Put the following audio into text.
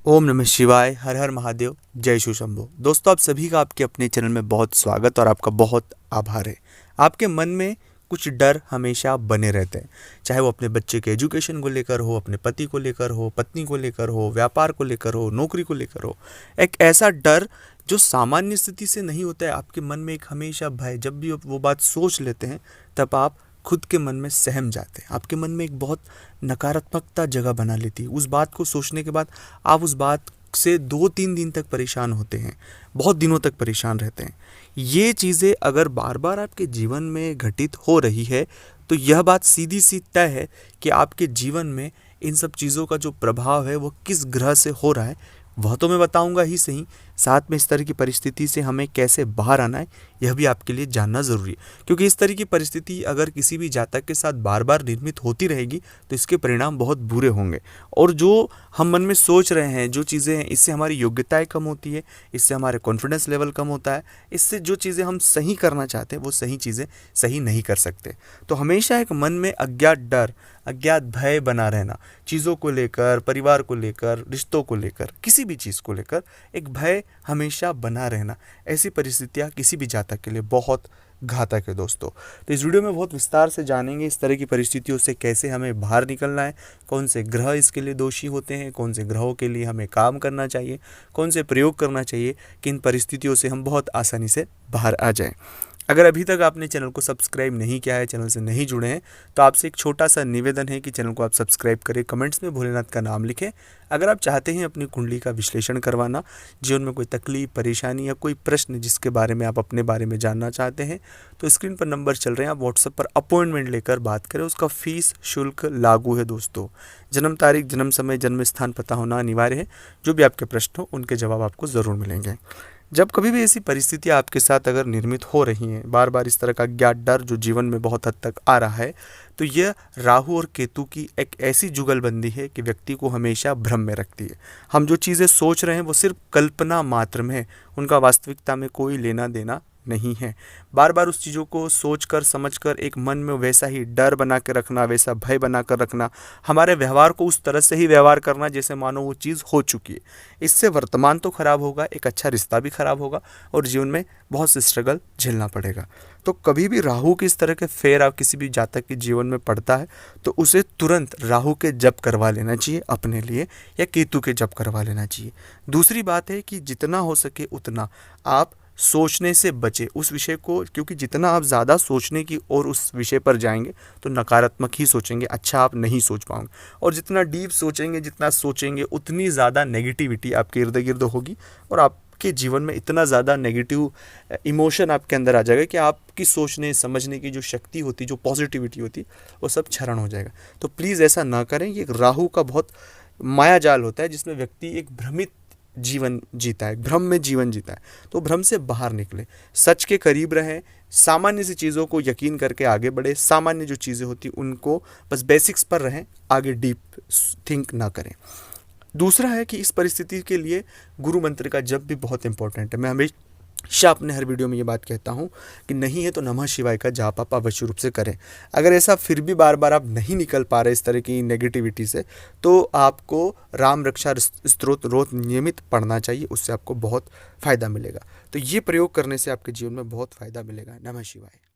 ओम नमः शिवाय। हर हर महादेव। जय शिव शंभो। दोस्तों, आप सभी का आपके अपने चैनल में बहुत स्वागत और आपका बहुत आभार है। आपके मन में कुछ डर हमेशा बने रहते हैं, चाहे वो अपने बच्चे के एजुकेशन को लेकर हो, अपने पति को लेकर हो, पत्नी को लेकर हो, व्यापार को लेकर हो, नौकरी को लेकर हो। एक ऐसा डर जो सामान्य स्थिति से नहीं होता है, आपके मन में एक हमेशा भय। जब भी आप वो बात सोच लेते हैं तब आप खुद के मन में सहम जाते हैं। आपके मन में एक बहुत नकारात्मकता जगह बना लेती है। उस बात को सोचने के बाद आप उस बात से 2-3 दिन तक परेशान होते हैं, बहुत दिनों तक परेशान रहते हैं। ये चीज़ें अगर बार बार आपके जीवन में घटित हो रही है तो यह बात सीधी सी तय है कि आपके जीवन में इन सब चीज़ों का जो प्रभाव है वो किस ग्रह से हो रहा है वह तो मैं बताऊंगा ही सही, साथ में इस तरह की परिस्थिति से हमें कैसे बाहर आना है यह भी आपके लिए जानना ज़रूरी है। क्योंकि इस तरह की परिस्थिति अगर किसी भी जातक के साथ बार बार निर्मित होती रहेगी तो इसके परिणाम बहुत बुरे होंगे। और जो हम मन में सोच रहे हैं, जो चीज़ें हैं, इससे हमारी योग्यताएं कम होती है, इससे हमारे कॉन्फिडेंस लेवल कम होता है, इससे जो चीज़ें हम सही करना चाहते हैं वो सही चीज़ें सही नहीं कर सकते। तो हमेशा एक मन में अज्ञात डर, अज्ञात भय बना रहना, चीज़ों को लेकर, परिवार को लेकर, रिश्तों को लेकर, किसी भी चीज़ को लेकर एक भय हमेशा बना रहना, ऐसी परिस्थितियाँ किसी भी जातक के लिए बहुत घातक है दोस्तों। तो इस वीडियो में बहुत विस्तार से जानेंगे इस तरह की परिस्थितियों से कैसे हमें बाहर निकलना है, कौन से ग्रह इसके लिए दोषी होते हैं, कौन से ग्रहों के लिए हमें काम करना चाहिए, कौन से प्रयोग करना चाहिए कि इन परिस्थितियों से हम बहुत आसानी से बाहर आ जाएं। अगर अभी तक आपने चैनल को सब्सक्राइब नहीं किया है, चैनल से नहीं जुड़े हैं, तो आपसे एक छोटा सा निवेदन है कि चैनल को आप सब्सक्राइब करें, कमेंट्स में भोलेनाथ का नाम लिखें। अगर आप चाहते हैं अपनी कुंडली का विश्लेषण करवाना, जीवन में कोई तकलीफ, परेशानी या कोई प्रश्न जिसके बारे में आप अपने बारे में जानना चाहते हैं, तो स्क्रीन पर नंबर चल रहे हैं, आप व्हाट्सएप पर अपॉइंटमेंट लेकर बात करें। उसका फीस शुल्क लागू है दोस्तों। जन्म तारीख, जन्म समय, जन्म स्थान पता होना अनिवार्य है। जो भी आपके प्रश्न हो उनके जवाब आपको ज़रूर मिलेंगे। जब कभी भी ऐसी परिस्थितियाँ आपके साथ अगर निर्मित हो रही हैं, बार बार इस तरह का ज्ञात डर जो जीवन में बहुत हद तक आ रहा है, तो यह राहु और केतु की एक ऐसी जुगलबंदी है कि व्यक्ति को हमेशा भ्रम में रखती है। हम जो चीज़ें सोच रहे हैं वो सिर्फ कल्पना मात्र में है, उनका वास्तविकता में कोई लेना देना नहीं है। बार बार उस चीज़ों को सोचकर समझकर एक मन में वैसा ही डर बना के रखना, वैसा भय बना कर रखना, हमारे व्यवहार को उस तरह से ही व्यवहार करना जैसे मानो वो चीज़ हो चुकी है। इससे वर्तमान तो खराब होगा, एक अच्छा रिश्ता भी खराब होगा और जीवन में बहुत से स्ट्रगल झेलना पड़ेगा। तो कभी भी राहु के इस तरह के फेर आप किसी भी जातक के जीवन में पड़ता है तो उसे तुरंत राहु के जप करवा लेना चाहिए अपने लिए, या केतु के जप करवा लेना चाहिए। दूसरी बात है कि जितना हो सके उतना आप सोचने से बचे उस विषय को, क्योंकि जितना आप ज़्यादा सोचने की और उस विषय पर जाएंगे तो नकारात्मक ही सोचेंगे, अच्छा आप नहीं सोच पाओगे। और जितना डीप सोचेंगे, जितना सोचेंगे, उतनी ज़्यादा नेगेटिविटी आपके इर्द गिर्द होगी और आपके जीवन में इतना ज़्यादा नेगेटिव इमोशन आपके अंदर आ जाएगा कि आपकी सोचने समझने की जो शक्ति होती, जो पॉजिटिविटी होती, वो सब क्षरण हो जाएगा। तो प्लीज़ ऐसा ना करें। ये राहु का बहुत माया जाल होता है जिसमें व्यक्ति एक भ्रमित जीवन जीता है, भ्रम में जीवन जीता है। तो भ्रम से बाहर निकले, सच के करीब रहें, सामान्य सी चीज़ों को यकीन करके आगे बढ़े। सामान्य जो चीज़ें होती उनको बस बेसिक्स पर रहें, आगे डीप थिंक ना करें। दूसरा है कि इस परिस्थिति के लिए गुरु मंत्र का जप भी बहुत इंपॉर्टेंट है। मैं हमेशा अपने हर वीडियो में ये बात कहता हूँ कि नहीं है तो नमः शिवाय का जाप आप अवश्य रूप से करें। अगर ऐसा फिर भी बार बार आप नहीं निकल पा रहे इस तरह की नेगेटिविटी से, तो आपको राम रक्षा स्तोत्र रोज नियमित पढ़ना चाहिए, उससे आपको बहुत फ़ायदा मिलेगा। तो ये प्रयोग करने से आपके जीवन में बहुत फ़ायदा मिलेगा। नमः शिवाय।